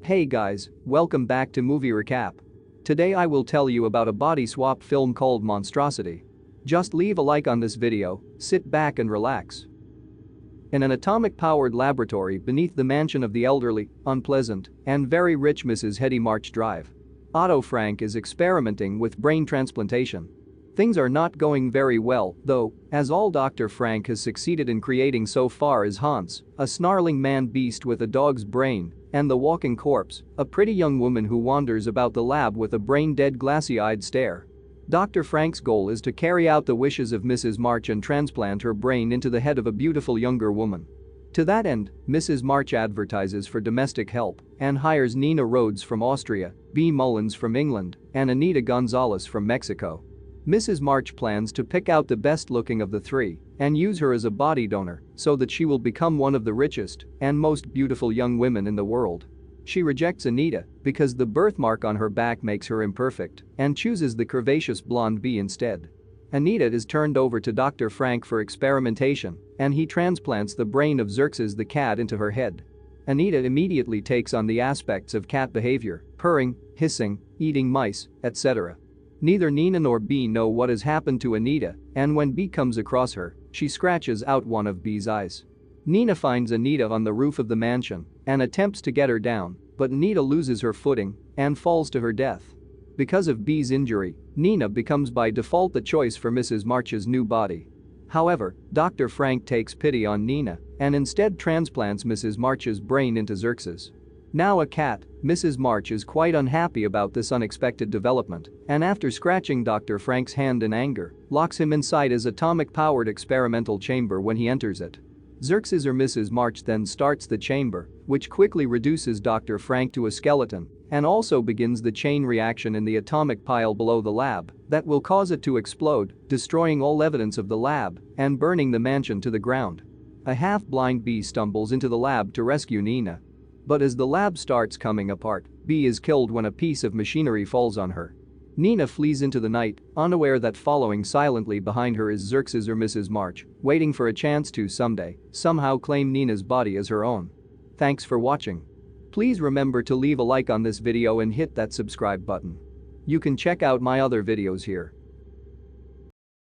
Hey guys, welcome back to Movie Recap. Today I will tell you about a body swap film called Monstrosity. Just leave a like on this video, sit back and relax. In an atomic-powered laboratory beneath the mansion of the elderly, unpleasant, and very rich Mrs. Hetty March Drive, Otto Frank is experimenting with brain transplantation. Things are not going very well, though, as all Dr. Frank has succeeded in creating so far is Hans, a snarling man-beast with a dog's brain, and the walking corpse, a pretty young woman who wanders about the lab with a brain-dead glassy-eyed stare. Dr. Frank's goal is to carry out the wishes of Mrs. March and transplant her brain into the head of a beautiful younger woman. To that end, Mrs. March advertises for domestic help and hires Nina Rhodes from Austria, B. Mullins from England, and Anita Gonzalez from Mexico. Mrs. March plans to pick out the best-looking of the three and use her as a body donor so that she will become one of the richest and most beautiful young women in the world. She rejects Anita because the birthmark on her back makes her imperfect and chooses the curvaceous blonde B instead. Anita is turned over to Dr. Frank for experimentation and he transplants the brain of Xerxes the cat into her head. Anita immediately takes on the aspects of cat behavior, purring, hissing, eating mice, etc. Neither Nina nor B know what has happened to Anita, and when B comes across her, she scratches out one of B's eyes. Nina finds Anita on the roof of the mansion and attempts to get her down, but Anita loses her footing and falls to her death. Because of B's injury, Nina becomes by default the choice for Mrs. March's new body. However, Dr. Frank takes pity on Nina and instead transplants Mrs. March's brain into Xerxes. Now a cat, Mrs. March is quite unhappy about this unexpected development and after scratching Dr. Frank's hand in anger, locks him inside his atomic-powered experimental chamber when he enters it. Xerxes or Mrs. March then starts the chamber, which quickly reduces Dr. Frank to a skeleton and also begins the chain reaction in the atomic pile below the lab that will cause it to explode, destroying all evidence of the lab and burning the mansion to the ground. A half-blind B stumbles into the lab to rescue Nina. But as the lab starts coming apart, B is killed when a piece of machinery falls on her. Nina flees into the night, unaware that following silently behind her is Xerxes or Mrs. March, waiting for a chance to someday, somehow claim Nina's body as her own. Thanks for watching. Please remember to leave a like on this video and hit that subscribe button. You can check out my other videos here.